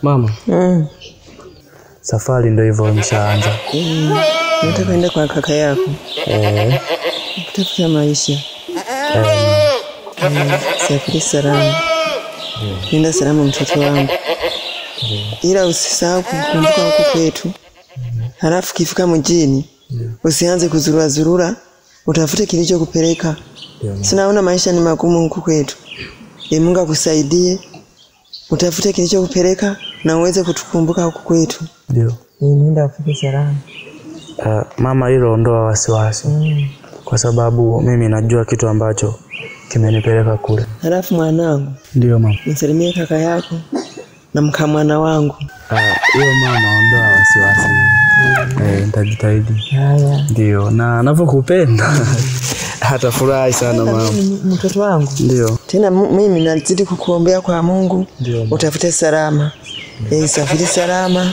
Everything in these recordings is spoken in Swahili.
Mama. Safari ndio hivyo imeshaanza. Nataka kwenda kwa kaka yako. Kutafuta maisha. Safiri salama. Nenda salama mtoto wangu. Ila usisahau kukumbuka huko kwetu. Halafu kifika mjini, usianze kuzurura, utafute kilicho kupeleka. Sinaona maisha ni magumu huko kwetu. Mungu akusaidie. Utafute kilicho kupeleka na uweze kutukumbuka huko kwetu. Ndio. Nenda ufike salama. Mama, hilo ondoa wasiwasi. Kwa sababu mimi najua kitu ambacho kimenipeleka kule. Halafu mwanangu. Ndio mama. Msalimie kaka yako na mkamwana wangu. Hiyo mama, ondoa wasiwasi. Nitajitahidi. Haya. Ndio. Na ninapokupenda hata furahi sana mama. Mtoto wangu. Ndio. Tena mimi nazidi kukuombea kwa Mungu. Ndio. Utafute salama. Safiri salama.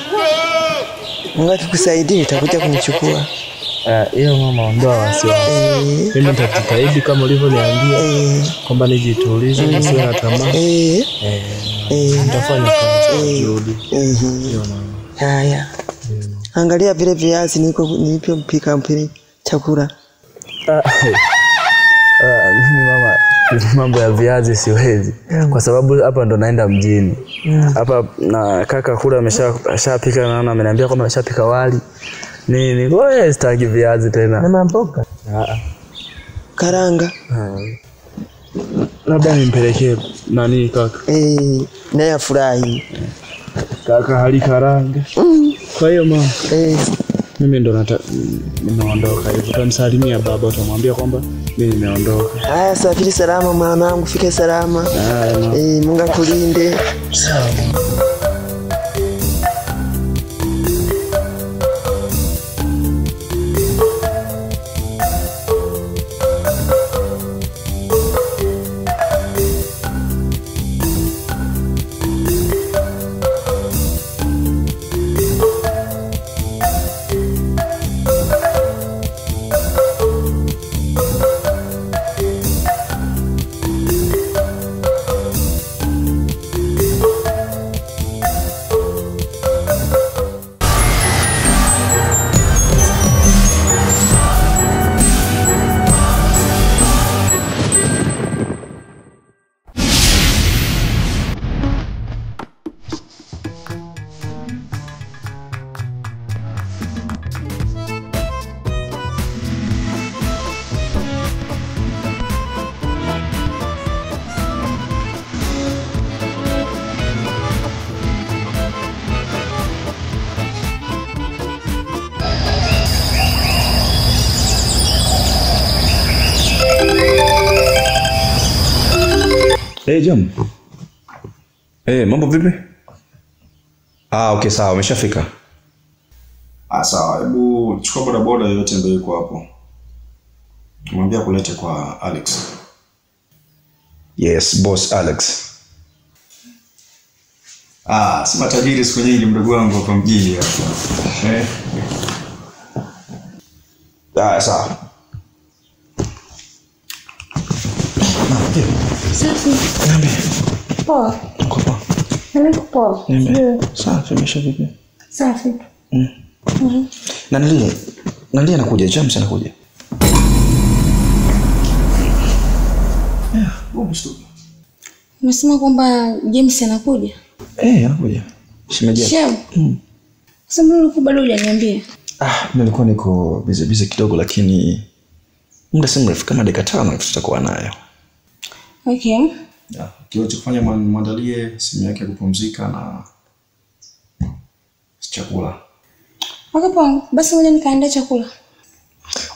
Mungu akusaidie, utakuja kunichukua. Hiyo mama, ondoa wasiwasi. Mimi nitajitahidi kama ulivyoniambia kwamba nijitulize nisiwe na tamaa. Nitafanya kazi nzuri. Ndio mama. Haya. Angalia vile viazi nilipo mpika mpili chakula. Mimi mama, mambo ya viazi siwezi. Kwa sababu hapa ndo naenda mjini. Hapa na kaka kule ameshapika, naona ameniambia kwamba ameshapika wali. Nini? Wewe sitaki viazi tena. Na mboga? Karanga. Labda nimpelekee nani kaka? Naye afurahi. Kaka hali karanga. Kwa hiyo mama, mimi ndo nimeondoka hivyo. Utamsalimia baba, utamwambia kwamba mimi nimeondoka. Haya, safiri salama mwanangu, fike salama. Mungu akulinde. Sawa. Jam. Mambo vipi? Okay, sawa, umeshafika. Sawa, hebu chukua bodaboda yote ndio iko hapo. Mwambie kulete kwa Alex. Yes, boss Alex. Si matajiri siku nyingi mdogo wangu hapa mjini hapa. Sawa. Safi. Niambie. Poa. Poa. Niko poa. Niambie. Safi, umeshavipi? Safi. Nani anakuja? James anakuja. Umesema kwamba James anakuja? Anakuja. Shemeji. Sasa mbona ulikuwa bado hujaniambia? Nilikuwa niko busy kidogo, lakini muda si mrefu kama dakika 5 tutakuwa nayo. Okay. Kile chofanya muandalie simu yake kupumzika na chakula. Poa. Basi ngoja nikaandaa chakula.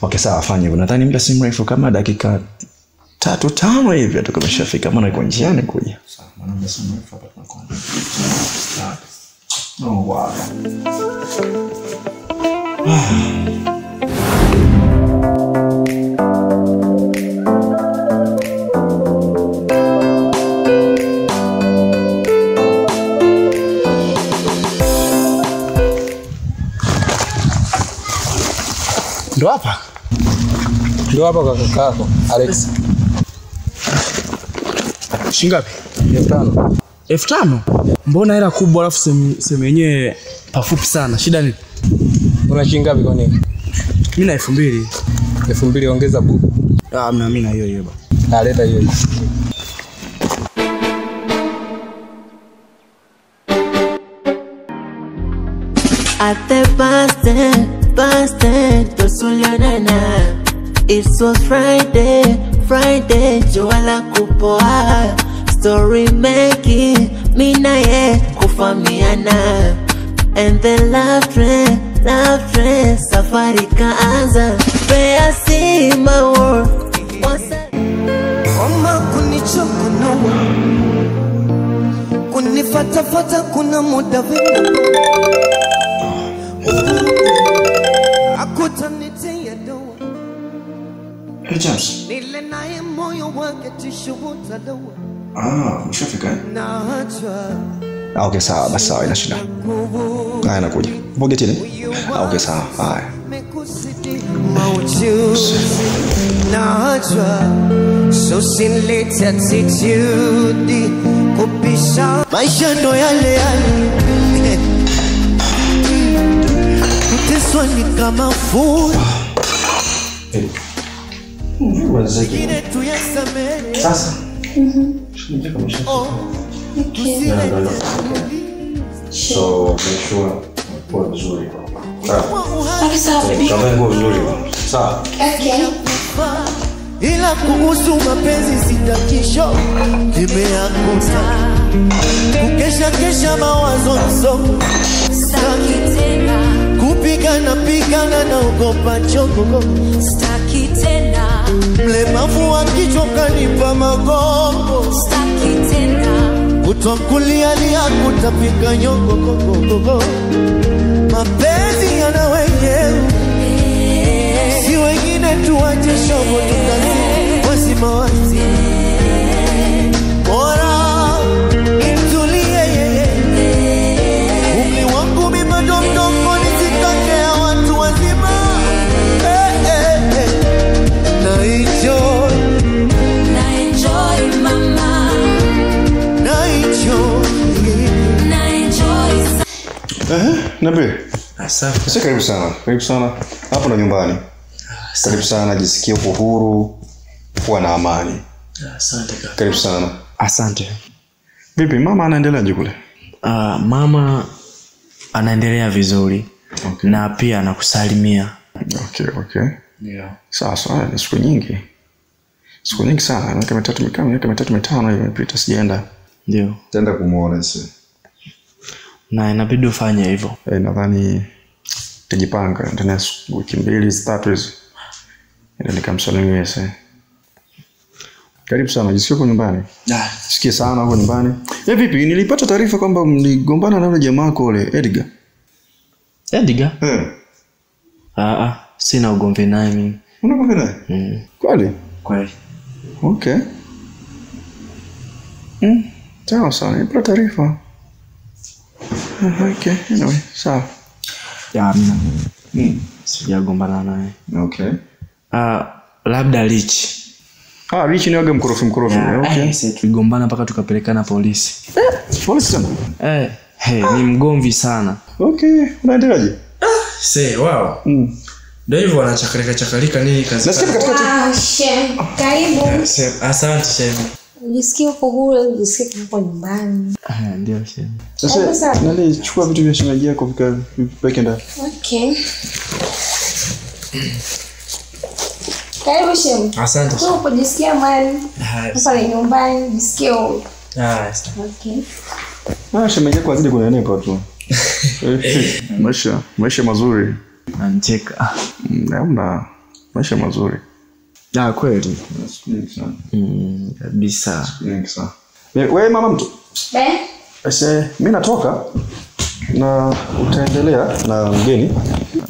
Okay, sawa, fanya hivyo. Nadhani muda si mrefu kama dakika 3-5 hivi tukameshafika, maana iko njiani kuja. Sawa, maana muda si mrefu hapa tunakwenda. Wow. Ndio hapa kwa kakako Alex. Shingapi? 500. 5,000? Mbona hela kubwa alafu sehemu yenyewe pafupi sana. Shida nini? Una shilingi ngapi kwa nini? Mimi na 2,000. 2,000 ongeza buku. Mimi na hiyo baba. Leta hiyo. At the bus stand, Tosulianana. It was Friday, Joala kupoa. Story making, mina ye kufamiana. And the love train, safari kaanza. Pea see my work. Oma kunichokonoa, kunifata kuna muda vina. Akutanitia doa. Hey James. Nile nae moyo wake tishubuta doa. Mshafika? Naachwa. Okay, sawa, basi sawa, ina shida. Haya nakuja. Mboge tena. Okay, sawa. Haya. Mekusidi maujuzi. Naachwa. So sinlete attitude. Kupisha. Maisha ndo yale. Kuteswa ni kama furi. Wazikine tuyasamere. Sasa. Okay. So make sure kwa vizuri. Okay, sawa baby. Kwa vizuri. Sawa. Okay. Ila kuhusu mapenzi sitakisho nimeakuta kukesha mawazo msongo Staki tena, kupigana naogopa chongo staki tena, mlemavu wa kichwa kanipa magongo staki tena. kutokulialia kutapika nyongo mapenzi yana wenyewe si wengine tuwache shobo tukazi wazima wazi bora nitulie umri wangu mibado mdogo nisitokea watu wazima na enjoy mama, na enjoy Nabe. Asante. Sasa karibu sana. Karibu sana. Hapo ndo nyumbani. Karibu sana, jisikie uko huru, kuwa na amani. Asante kaka. Karibu sana. Asante. Vipi mama anaendeleaje kule? Mama anaendelea vizuri. Okay. Na pia anakusalimia. Okay. Ndio. Sasa ni siku nyingi. Siku nyingi sana. Miaka mitatu mitano hivi imepita sijaenda. Ndio. Tenda kumuona sasa. Na inabidi ufanye hivyo. Nadhani tujipanga ndani ya wiki 2-3 hizi. Ndio nikamsalimia sasa. Karibu sana, jisikie uko nyumbani. Sikia sana uko nyumbani. Vipi, nilipata taarifa kwamba mligombana na yule jamaa wako yule Edgar. Edgar? Sina ugomvi naye mimi. Una ugomvi naye? Kweli? Okay. Sawa sana, nilipata taarifa. Okay, anyway, sawa. Sijagombana naye. Okay. Labda Rich. Rich ni waga mkorofi. Okay. Sisi tuligombana mpaka tukapelekana polisi. Polisi sana? Ni mgomvi sana. Okay, unaendeleaje? Wow. Ndio hivyo wanachakalika nini kazi. Nasikia katikati. Shem, karibu. Asante Shem. Jisikie uko huru, jisikie kama uko nyumbani. Ndio Shem. Sasa nani chukua vitu vya shemeji yako vipeke ndani. Okay. Karibu Shem. Asante. Kwa kujisikia amani. Hapa ni nyumbani, jisikie huru. Okay. Shemeji yako azidi kunenepa tu. Maisha mazuri. Anacheka. Naona maisha mazuri. Kweli. Kabisa. Wewe mama mtu. Sasa mimi natoka na utaendelea na mgeni.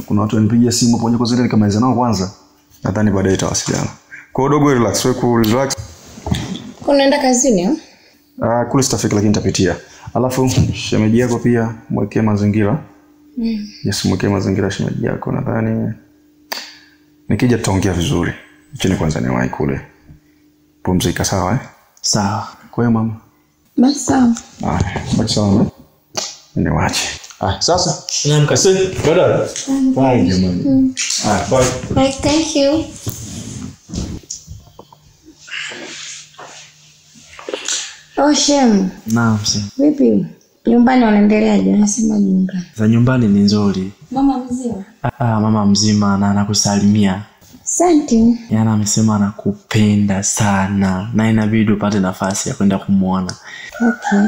Kuna watu wanipigia simu pamoja kwa zile nikamaliza nao kwanza. Nadhani baadaye tutawasiliana. Kwa hiyo dogo relax, wewe ku relax. Unaenda kazini? Kule sitafika lakini nitapitia. Alafu shemeji yako pia mwekee mazingira. Yes, mwekee mazingira shemeji yako. Nadhani nikija tutaongea vizuri. Chini kwanza niwahi kule. Pumzika sawa Sawa. Kwa hiyo mama. Basa. Baki salama. Niwache. Sasa. Naamka sasa. Bado. Bye jamani. Bye. Bye, thank you. Shem. Naam sasa. Vipi? Nyumbani wanaendeleaje? Unasema nyumbani. Za nyumbani ni nzuri. Mama mzima? Mama mzima na anakusalimia. Asante. Yana amesema anakupenda sana na inabidi upate nafasi ya kwenda kumuona. Okay.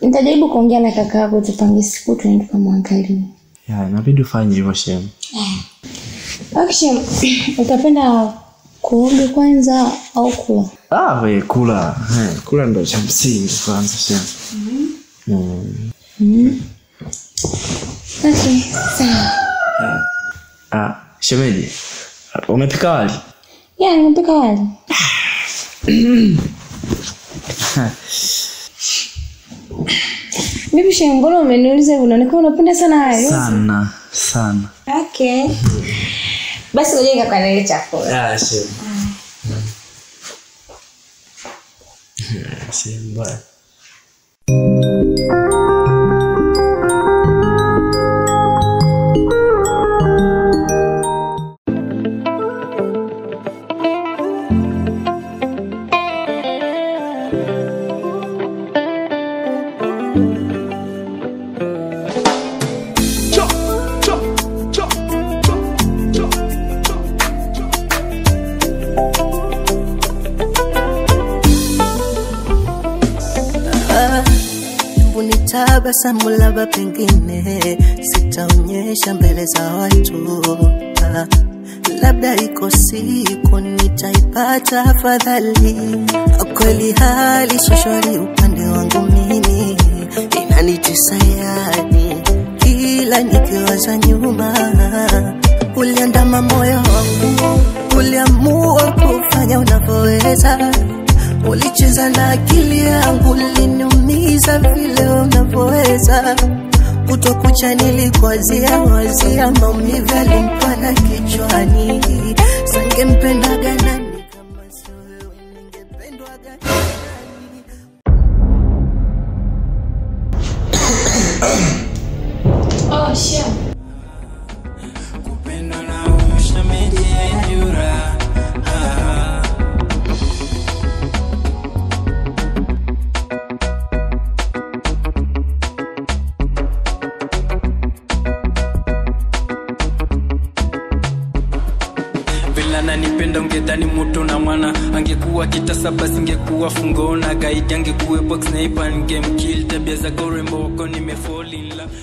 Nitajaribu kuongea na kaka yako tupange siku tuende kumwangalia. Inabidi ufanye hivyo Shem. Action. Utapenda kuoga kwanza au kula? Wewe kula. Kula ndio cha msingi kwanza Shem. Okay, sawa. Shemeji, umepika wali? Nimepika wali. Bibi Shem, mbona umeniuliza hivyo? Unaonekana unapenda sana wali. Sana. Okay. Basi ngoja nikakuandalie chakula. Shem. Shem bye. Tabasamu labda pengine sitaonyesha mbele za watu, labda iko siku nitaipata afadhali. Kweli hali shwari upande wangu mimi, inanitesa yani kila nikiwaza nyuma. Uliandama moyo wangu, uliamua kufanya unavyoweza. Ulicheza na akili yangu, uliniumiza vile unavyoweza. Kutokucha nilikwazia maumivu yalinipanda kichwani. Sangempendaga nani kama sio wewe, ningependwaga nani? Shem. Kupenda na ushemeji yura. Ananipenda ungedhani moto na mwana. Angekuwa kitasaba singekuwa fungo na guide. Angekuwe box sniper game kill. Tabia za gorembo wako nimefall in love.